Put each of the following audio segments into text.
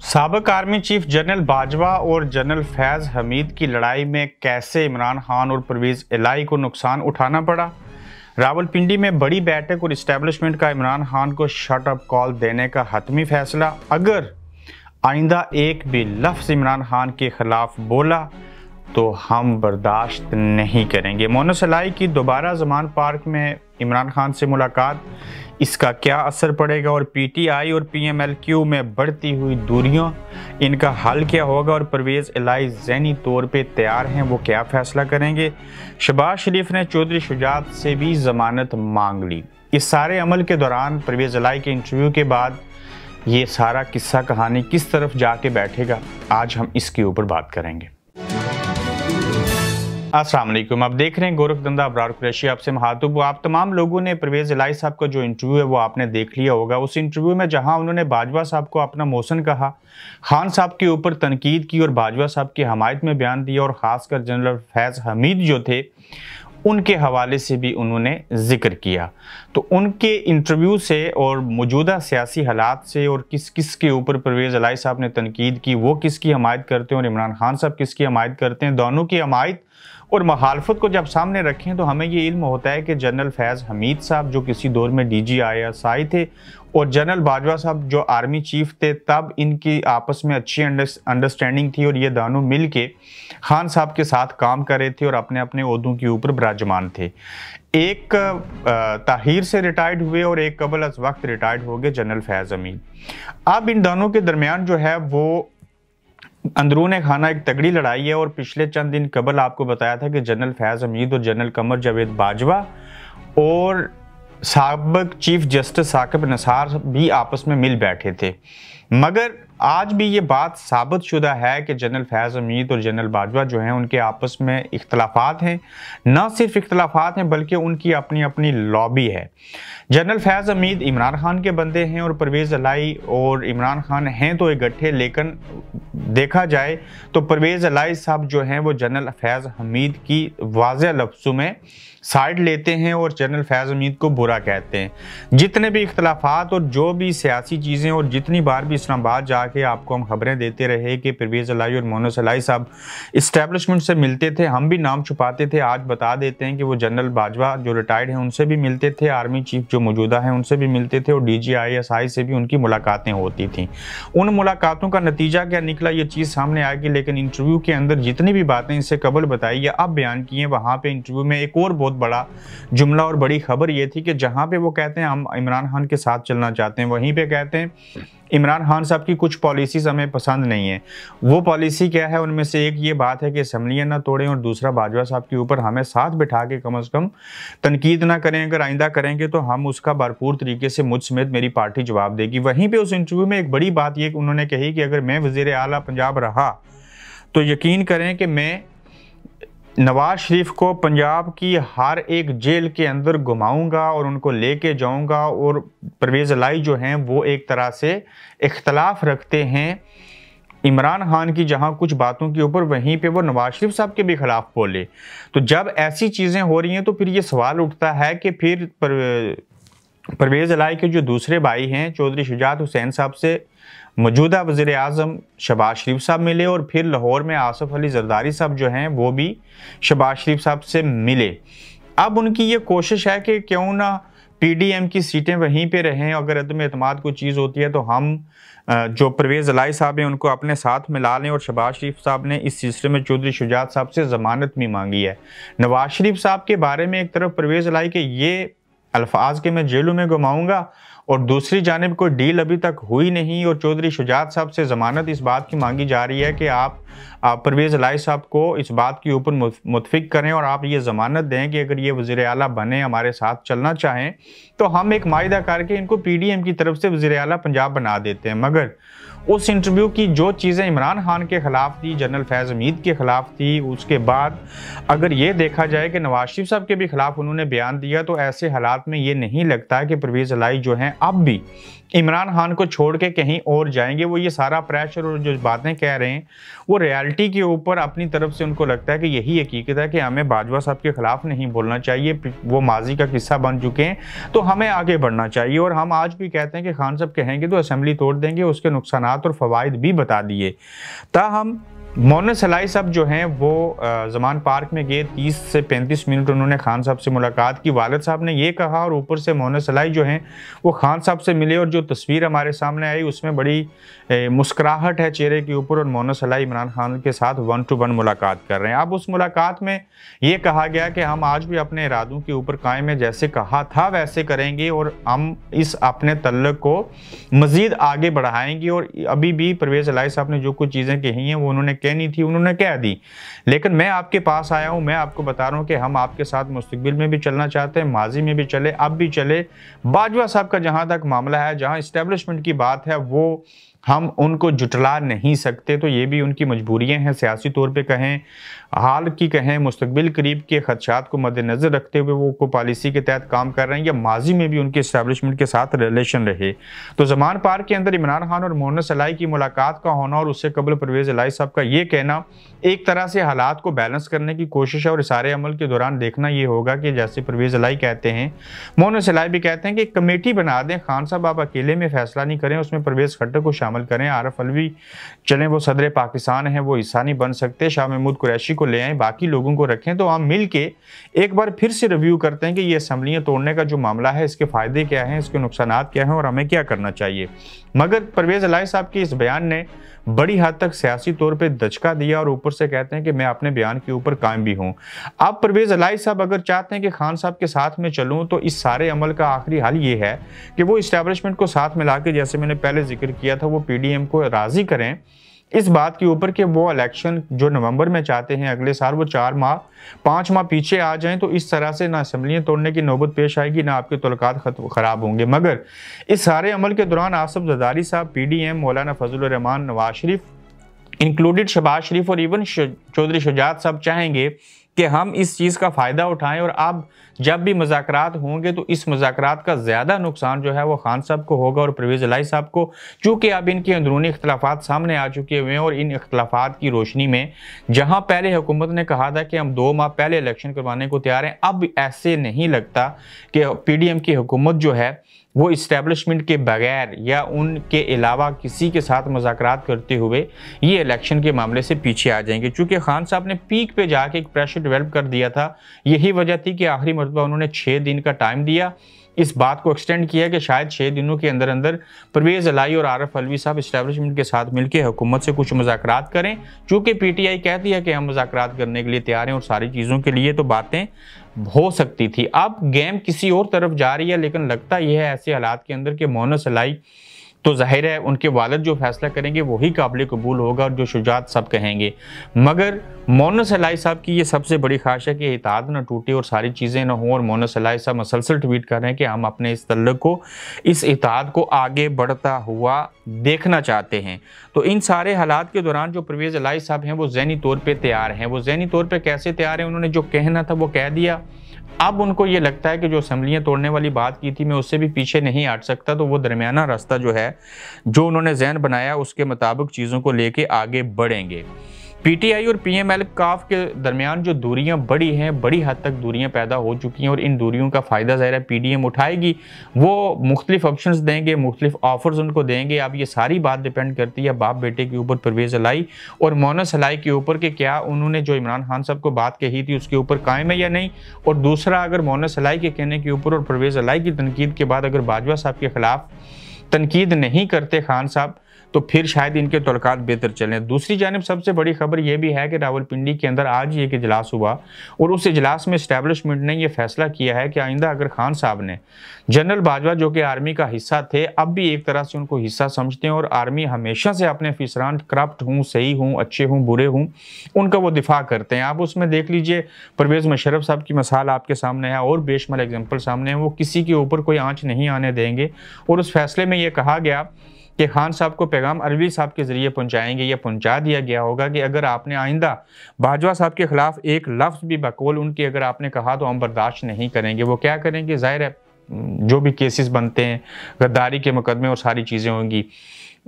साबिक army chief general Bajwa और general Faiz Hamid की लड़ाई में कैसे इमरान खान और परवेज इलाही को नुकसान उठाना पड़ा। रावलपिंडी में बड़ी बैठक और इस्टेब्लिशमेंट का इमरान खान को शट अप कॉल देने का हतमी फैसला। अगर आइंदा एक भी लफ्ज़ इमरान खान के खिलाफ बोला तो हम बर्दाश्त नहीं करेंगे। मोनस इलाही की दोबारा जमान पार्क में इमरान खान से मुलाकात, इसका क्या असर पड़ेगा और पीटीआई और पीएमएलक्यू में बढ़ती हुई दूरियां, इनका हल क्या होगा और परवेज इलाही ज़हनी तौर पे तैयार हैं, वो क्या फैसला करेंगे। शहबाज शरीफ ने चौधरी शुजात से भी ज़मानत मांग ली। इस सारे अमल के दौरान परवेज इलाही के इंटरव्यू के बाद ये सारा किस्सा कहानी किस तरफ जाके बैठेगा, आज हम इसके ऊपर बात करेंगे। अस्सलाम वालेकुम, आप देख रहे हैं गोरखधंधा अबरार कुरैशी, आपसे महातुब। आप तमाम लोगों ने परवेज इलाही साहब का जो इंटरव्यू है वो आपने देख लिया होगा। उस इंटरव्यू में जहां उन्होंने बाजवा साहब को अपना मोहसिन कहा, खान साहब के ऊपर तनकीद की और बाजवा साहब की हमायत में बयान दिया और ख़ासकर जनरल फैज हमीद जो थे उनके हवाले से भी उन्होंने जिक्र किया। तो उनके इंटरव्यू से और मौजूदा सियासी हालात से और किस किस के ऊपर परवेज इलाही साहब ने तनकीद की, वो किसकी हमायत करते हैं और इमरान खान साहब किसकी हमायत करते हैं, दोनों की हमायत और मुखालफत को जब सामने रखें तो हमें ये इल्म होता है कि जनरल फैज हमीद साहब जो किसी दौर में DGISI थे और जनरल बाजवा साहब जो आर्मी चीफ थे, तब इनकी आपस में अच्छी अंडरस्टैंडिंग थी और ये दोनों मिल के खान साहब के साथ काम कर रहे थे और अपने अपने ओहदों के ऊपर विराजमान थे। एक ताहिर से रिटायर्ड हुए और एक कबल अज वक्त रिटायर्ड हो गए जनरल फैज हमीद। अब इन दोनों के दरमियान जो है वो अंदरूने खाना एक तगड़ी लड़ाई है और पिछले चंद दिन कबल आपको बताया था कि जनरल फैज हमीद और जनरल कमर जावेद बाजवा और साबिक चीफ जस्टिस साकिब निसार भी आपस में मिल बैठे थे। मगर आज भी ये बात साबित शुदा है कि जनरल फैज हमीद और जनरल बाजवा जो हैं उनके आपस में इख्तलाफात हैं। न सिर्फ इख्तलाफात हैं बल्कि उनकी अपनी अपनी लॉबी है। जनरल फैज हमीद इमरान खान के बंदे हैं और परवेज इलाही और इमरान खान हैं तो इकट्ठे, लेकिन देखा जाए तो परवेज इलाही साहब जो हैं वो जनरल फैज हमीद की वाज़ेह लफ्ज़ों में साइड लेते हैं और जनरल फैज हमीद को बुरा कहते हैं। जितने भी इख्तलाफात और जो भी सियासी चीज़ें और जितनी बार भी इस्लामाबाद जाके आपको हम खबरें देते रहे कि परवेज इलाही और मोनस इलाही साहब इस्टेब्लिशमेंट से मिलते थे, हम भी नाम छुपाते थे। आज बता देते हैं कि वो जनरल बाजवा जो रिटायर्ड हैं उनसे भी मिलते थे, आर्मी चीफ जो मौजूदा हैं उनसे भी मिलते थे और DGISI से भी उनकी मुलाकातें होती थी। उन मुलाकातों का नतीजा क्या निकला ये चीज़ सामने आएगी, लेकिन इंटरव्यू के अंदर जितनी भी बातें इससे कबल बताई या अब बयान की हैं, वहाँ पर इंटरव्यू में एक और बहुत बड़ा जुमला और बड़ी खबर ये थी कि जहां पे वो कहते हैं हम इमरान खान के साथ चलना चाहते हैं, वहीं पे कहते हैं इमरान खान साहब की कुछ पॉलिसीज हमें पसंद नहीं है। वो पॉलिसी क्या है, उनमें से एक ये बात है कि असम्बलियां ना तोड़ें और दूसरा बाजवा साहब के ऊपर हमें साथ बिठा के कम से कम तनकीद ना करें, अगर आइंदा करेंगे तो हम उसका भरपूर तरीके से मुझ समेत मेरी पार्टी जवाब देगी। वहीं पर उस इंटरव्यू में एक बड़ी बात ये उन्होंने कही कि अगर मैं वज़ीर आला पंजाब रहा तो यकीन करें कि मैं नवाज शरीफ को पंजाब की हर एक जेल के अंदर घुमाऊंगा और उनको लेके जाऊंगा। और परवेज इलाही जो हैं वो एक तरह से इख्तलाफ रखते हैं इमरान खान की जहां कुछ बातों के ऊपर, वहीं पे वो नवाज शरीफ साहब के भी खिलाफ बोले। तो जब ऐसी चीज़ें हो रही हैं तो फिर ये सवाल उठता है कि फिर परवेज इलाही के जो दूसरे भाई हैं चौधरी शुजात हुसैन साहब से मौजूदा वज़ीर आज़म शहबाज शरीफ साहब मिले और फिर लाहौर में आसिफ अली जरदारी साहब जो हैं वो भी शहबाज शरीफ साहब से मिले। अब उनकी ये कोशिश है कि क्यों ना PDM की सीटें वहीं पे रहें, अगर अदम एतमाद कोई चीज़ होती है तो हम जो परवेज इलाही साहब हैं उनको अपने साथ मिला लें। और शहबाज शरीफ साहब ने इस सिलसिले में चौधरी शुजात साहब से ज़मानत भी मांगी है। नवाज शरीफ साहब के बारे में एक तरफ परवेज इलाही के ये अल्फाज के मैं जेलों में घुमाऊंगा और दूसरी जानिब कोई डील अभी तक हुई नहीं और चौधरी शुजात साहब से ज़मानत इस बात की मांगी जा रही है कि आप परवेज इलाही साहब को इस बात के ऊपर मुतफिक करें और आप ये ज़मानत दें कि अगर ये वज़ीर आला बने, हमारे साथ चलना चाहें तो हम एक मायदा करके इनको PDM की तरफ से वज़ीर आला पंजाब बना देते हैं। मगर उस इंटरव्यू की जो चीज़ें इमरान खान के ख़िलाफ़ थी, जनरल फैज़ हमीद के ख़िलाफ़ थी, उसके बाद अगर ये देखा जाए कि नवाज शरीफ साहब के भी ख़िलाफ़ उन्होंने बयान दिया, तो ऐसे हालात में ये नहीं लगता कि परवेज इलाही जो हैं अब भी इमरान खान को छोड़ के कहीं और जाएंगे। वो ये सारा प्रेशर और जो बातें कह रहे हैं वो रियलिटी के ऊपर अपनी तरफ से उनको लगता है कि यही हकीकत है कि हमें बाजवा साहब के खिलाफ नहीं बोलना चाहिए, वो माजी का किस्सा बन चुके हैं, तो हमें आगे बढ़ना चाहिए। और हम आज भी कहते हैं कि खान साहब कहेंगे तो असेंबली तोड़ देंगे, उसके नुकसानात और फवाइद भी बता दिए। ताहम मोहम्मद सलाई साहब जो हैं वो जमान पार्क में गए, 30 से 35 मिनट उन्होंने खान साहब से मुलाकात की। वालिद साहब ने ये कहा और ऊपर से मोहम्मद सलाई जो हैं वो खान साहब से मिले और जो तस्वीर हमारे सामने आई उसमें बड़ी मुस्कुराहट है चेहरे के ऊपर और मोहम्मद सलाई इमरान खान के साथ 1-to-1 मुलाकात कर रहे हैं। अब उस मुलाकात में ये कहा गया कि हम आज भी अपने इरादों के ऊपर कायम है, जैसे कहा था वैसे करेंगे और हम इस अपने तल्लुक को मज़ीद आगे बढ़ाएंगे। और अभी भी परवेज़ इलाही साहब ने जो कुछ चीज़ें कही हैं वो उन्होंने कहनी थी उन्होंने कह दी, लेकिन मैं आपके पास आया हूं, मैं आपको बता रहा हूं कि हम आपके साथ मुस्तकबिल में भी चलना चाहते हैं, माजी में भी चले, अब भी चले। बाजवा साहब का जहां तक मामला है, जहां इस्टेब्लिशमेंट की बात है, वो हम उनको जुटला नहीं सकते, तो ये भी उनकी मजबूरियां हैं। सियासी तौर पे कहें, हाल की कहें, मुस्तकबिल करीब के खदशात को मद्देनजर रखते हुए वो को पॉलिसी के तहत काम कर रहे हैं, या माजी में भी उनके इस्टेब्लिशमेंट के साथ रिलेशन रहे। तो जमान पार्क के अंदर इमरान खान और मोहम्मद सलाई की मुलाकात का होना और उससे कबल परवेज़ इलाही साहब का ये कहना एक तरह से हालात को बैलेंस करने की कोशिश है। और सारे अमल के दौरान देखना ये होगा कि जैसे परवेज़ इलाही कहते हैं, मोहम्मद सलाई भी कहते हैं कि कमेटी बना दें, खान साहब आप अकेले में फैसला नहीं करें, उसमें परवेज़ खट्टर को शामिल करें, आरिफ अलवी चलें, वो सदर पाकिस्तान हैं, वो हिस्सा नहीं बन सकते, शाह महमूद कुरैशी को ले आएं, बाकी लोगों को रखें, तो हम मिल के एक बार फिर से रिव्यू करते हैं कि ये असम्बलियाँ तोड़ने का जो मामला है इसके फ़ायदे क्या हैं, इसके नुकसानात क्या हैं और हमें क्या करना चाहिए। मगर परवेज़ इलाही साहब के इस बयान ने बड़ी हद तक सियासी तौर पे दचका दिया और ऊपर से कहते हैं कि मैं अपने बयान के ऊपर कायम भी हूं। अब परवेज़ इलाही साहब अगर चाहते हैं कि खान साहब के साथ में चलूं, तो इस सारे अमल का आखिरी हल ये है कि वो इस्टेब्लिशमेंट को साथ मिला के, जैसे मैंने पहले जिक्र किया था, वो PDM को राजी करें इस बात के ऊपर कि वो इलेक्शन जो नवंबर में चाहते हैं अगले साल, वो 5 माह पीछे आ जाएं, तो इस तरह से ना असेंबलियाँ तोड़ने की नौबत पेश आएगी, ना आपके तल्लुकात खराब होंगे। मगर इस सारे अमल के दौरान आसिफ जरदारी साहब, PDM, मौलाना फजल रहमान, नवाज शरीफ इंक्लूडेड, शहबाज शरीफ और इवन चौधरी शुजात साहब चाहेंगे कि हम इस चीज़ का फ़ायदा उठाएं। और अब जब भी मुज़ाकरात होंगे तो इस मुज़ाकरात का ज़्यादा नुकसान जो है वो खान साहब को होगा और परवेज़ इलाही साहब को, चूँकि अब इनके अंदरूनी इख्तलाफात सामने आ चुके हुए हैं। और इन इख्तलाफात की रोशनी में जहाँ पहले हुकूमत ने कहा था कि हम 2 माह पहले इलेक्शन करवाने को तैयार हैं, अब ऐसे नहीं लगता कि PDM की हुकूमत जो है वो इस्टेब्लिशमेंट के बगैर या उनके अलावा किसी के साथ मुज़ाकरात करते हुए ये इलेक्शन के मामले से पीछे आ जाएंगे। चूँकि खान साहब ने पीक पे जाके एक प्रेशर डेवलप कर दिया था, यही वजह थी कि आखिरी मरतबा उन्होंने 6 दिन का टाइम दिया, इस बात को एक्सटेंड किया कि शायद 6 दिनों के अंदर अंदर परवेज़ इलाही और आरिफ अलवी साहब इस्टेब्लिशमेंट के साथ मिलकर हुकूमत से कुछ मुज़ाकरात करें। चूँकि PTI कहती है कि हम मुज़ाकरात करने के लिए तैयार हैं और सारी चीज़ों के लिए तो बातें हो सकती थी। अब गेम किसी और तरफ जा रही है, लेकिन लगता यह है ऐसे हालात के अंदर कि मोहम्मद सलाई तो जाहिर है उनके वालिद जो फैसला करेंगे वही काबिल कबूल होगा और जो शुजात सब कहेंगे। मगर मोहम्मद सलाई साहब की ये सबसे बड़ी ख्वाहिश है कि इताद ना टूटे और सारी चीज़ें ना हों। और मोहम्मद सलाई साहब मसलसल ट्वीट कर रहे हैं कि हम अपने इस तल्लुक को, इस इताद को आगे बढ़ता हुआ देखना चाहते हैं। तो इन सारे हालात के दौरान जो परवेज़ इलाही साहब हैं वो ज़हनी तौर पर तैयार हैं। वो ज़हनी तौर पर कैसे तैयार हैं? उन्होंने जो कहना था वो कह दिया। अब उनको ये लगता है कि जो असेंबलियाँ तोड़ने वाली बात की थी मैं उससे भी पीछे नहीं हट सकता, तो वो दरमियाना रास्ता जो है, जो उन्होंने ज़हन बनाया उसके मुताबिक चीज़ों को लेके आगे बढ़ेंगे। PTI और PML काफ के दरमियान जो दूरियां बड़ी हैं, बड़ी हद तक दूरियां पैदा हो चुकी हैं और इन दूरियों का फ़ायदा ज़ाहिर है PDM उठाएगी। वो मुख्तलिफ ऑप्शंस देंगे, मुख्तलिफ ऑफर्स उनको देंगे। अब ये सारी बात डिपेंड करती है बाप बेटे के ऊपर, परवेज़ इलाही और मोहम्मद सलाई के ऊपर कि क्या उन्होंने जो इमरान खान साहब को बात कही थी उसके ऊपर कायम है या नहीं। और दूसरा, अगर मोहम्मद सलाई के कहने के ऊपर और परवेज़ इलाही की तनकीद के बाद अगर बाजवा साहब के खिलाफ तनकीद नहीं करते खान साहब, तो फिर शायद इनके तल्लुकात बेहतर चलें। दूसरी जानिब सबसे बड़ी खबर यह भी है कि रावलपिंडी के अंदर आज ही एक इजलास हुआ और उस इजलास में इस्टेब्लिशमेंट ने यह फैसला किया है कि आइंदा अगर खान साहब ने जनरल बाजवा जो कि आर्मी का हिस्सा थे, अब भी एक तरह से उनको हिस्सा समझते हैं और आर्मी हमेशा से अपने अफसरान करप्ट हूँ, सही हूँ, अच्छे हूँ, बुरे हूँ, उनका वो दिफा करते हैं। आप उसमें देख लीजिए, परवेज़ मुशर्रफ साहब की मिसाल आपके सामने है और बेशुमार एग्जाम्पल सामने है। वो किसी के ऊपर कोई आँच नहीं आने देंगे। और उस फैसले में यह कहा गया कि खान साहब को पैगाम अलवी साहब के ज़रिए पहुंचाएंगे या पहुंचा दिया गया होगा कि अगर आपने आइंदा बाजवा साहब के खिलाफ एक लफ्ज़ भी बकौल उनके अगर आपने कहा तो हम बर्दाश्त नहीं करेंगे। वो क्या करेंगे? ज़ाहिर है जो भी केसेस बनते हैं, गद्दारी के मुकदमे और सारी चीज़ें होंगी।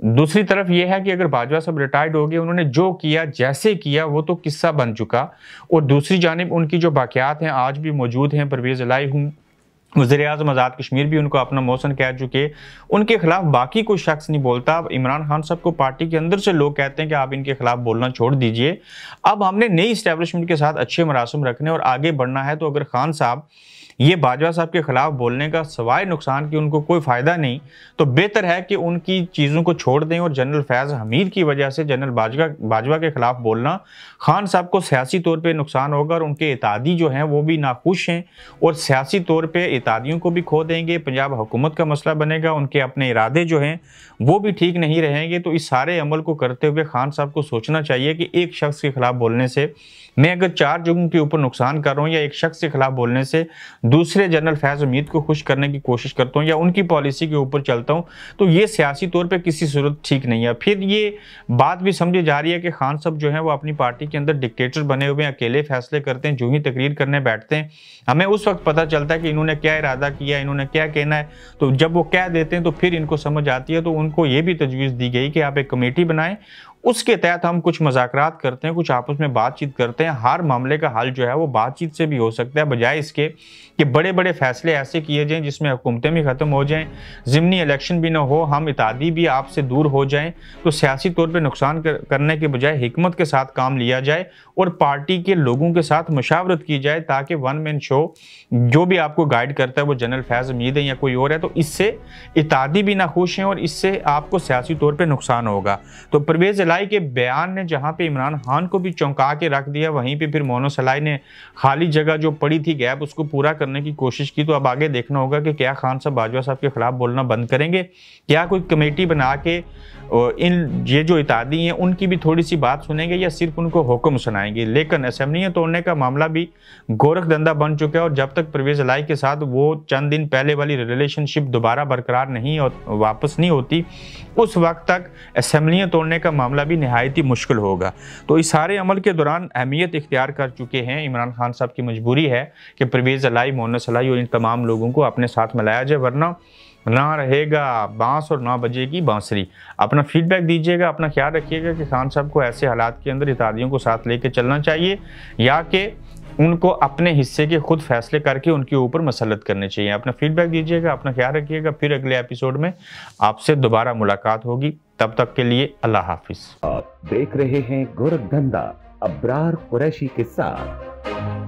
दूसरी तरफ ये है कि अगर बाजवा साहब रिटायर्ड हो गए, उन्होंने जो किया जैसे किया वो तो किस्सा बन चुका, और दूसरी जानिब उनकी जो बाक़ियात हैं आज भी मौजूद हैं। परवेज़ इलाही हूँ, वज़ीर-ए-आज़म आज़ाद कश्मीर भी उनको अपना मोशन कह चुके, उनके खिलाफ बाकी कोई शख्स नहीं बोलता। अब इमरान खान साहब को पार्टी के अंदर से लोग कहते हैं कि आप इनके खिलाफ बोलना छोड़ दीजिए, अब हमने नई इस्टेब्लिशमेंट के साथ अच्छे मरासम रखने और आगे बढ़ना है। तो अगर खान साहब ये बाजवा साहब के खिलाफ बोलने का सवाए नुकसान कि उनको कोई फ़ायदा नहीं, तो बेहतर है कि उनकी चीज़ों को छोड़ दें। और जनरल फैज़ हमीद की वजह से जनरल बाजवा के खिलाफ बोलना खान साहब को सियासी तौर पे नुकसान होगा, और उनके इतादी जो हैं वो भी नाखुश हैं और सियासी तौर पे इतादियों को भी खो देंगे। पंजाब हुकूमत का मसला बनेगा, उनके अपने इरादे जो हैं वो भी ठीक नहीं रहेंगे। तो इस सारे अमल को करते हुए खान साहब को सोचना चाहिए कि एक शख्स के खिलाफ बोलने से मैं अगर 4 जगहों के ऊपर नुकसान कर रहा हूँ, या एक शख्स के खिलाफ बोलने से दूसरे जनरल फैज़ हमीद को खुश करने की कोशिश करता हूँ या उनकी पॉलिसी के ऊपर चलता हूँ, तो ये सियासी तौर पे किसी सूरत ठीक नहीं है। फिर ये बात भी समझी जा रही है कि खान साहब जो है वो अपनी पार्टी के अंदर डिक्टेटर बने हुए हैं, अकेले फैसले करते हैं, जो ही तकरीर करने बैठते हैं हमें उस वक्त पता चलता है कि इन्होंने क्या इरादा किया, इन्होंने क्या कहना है। तो जब वो कह देते हैं तो फिर इनको समझ आती है। तो उनको ये भी तजवीज़ दी गई कि आप एक कमेटी बनाएं, उसके तहत हम कुछ मुज़ाकरात करते हैं, कुछ आपस में बातचीत करते हैं। हर मामले का हल जो है वो बातचीत से भी हो सकता है, बजाय इसके कि बड़े बड़े फैसले ऐसे किए जाएं जिसमें हुकूमतें भी ख़त्म हो जाएं, ज़िमनी इलेक्शन भी ना हो, हम इतादी भी आपसे दूर हो जाएं। तो सियासी तौर पे नुकसान करने के बजाय हिकमत के साथ काम लिया जाए और पार्टी के लोगों के साथ मशावरत की जाए, ताकि वन मैन शो जो भी आपको गाइड करता है वो जनरल फैज़ हमीद है या कोई और है, तो इससे इतादी भी नाखुश हैं और इससे आपको सियासी तौर पर नुकसान होगा। तो परवेज़ इलाही के बयान ने जहां पे इमरान खान को भी चौंका के रख दिया, वहीं पे फिर मोनो सलाई ने खाली जगह जो पड़ी थी गैप उसको पूरा करने की कोशिश की। तो अब आगे देखना होगा कि क्या खान साहब बाजवा साहब के खिलाफ बोलना बंद करेंगे, क्या कोई कमेटी बना के इन ये जो इतादी हैं उनकी भी थोड़ी सी बात सुनेंगे, या सिर्फ उनको हुक्म सुनाएंगे। लेकिन असेंबलियां तोड़ने का मामला भी गोरख धंधा बन चुका है, और जब तक परवेज़ इलाही के साथ वो चंद दिन पहले वाली रिलेशनशिप दोबारा बरकरार नहीं और वापस नहीं होती, उस वक्त तक असेंबलियां तोड़ने का मामला भी निहायत ही मुश्किल होगा। तो इस सारे अमल के दौरान अहमियत इख्तियार कर चुके हैं इमरान खान साहब की मजबूरी है कि परवेज़ इलाही, मोहन सलाई और इन तमाम लोगों को अपने साथ मिलाया जाए, वरना ना रहेगा बांस और ना बजेगी बांसुरी। अपना फीडबैक दीजिएगा, अपना ख्याल रखिएगा कि खान साहब को ऐसे हालात के अंदर इतादियों को साथ लेके चलना चाहिए, या कि उनको अपने हिस्से के खुद फैसले करके उनके ऊपर मसलत करने चाहिए। अपना फीडबैक दीजिएगा, अपना ख्याल रखिएगा। फिर अगले एपिसोड में आपसे दोबारा मुलाकात होगी, तब तक के लिए अल्लाह हाफिज। आप देख रहे हैं गोरख धंधा अब्रार कुरैशी के साथ।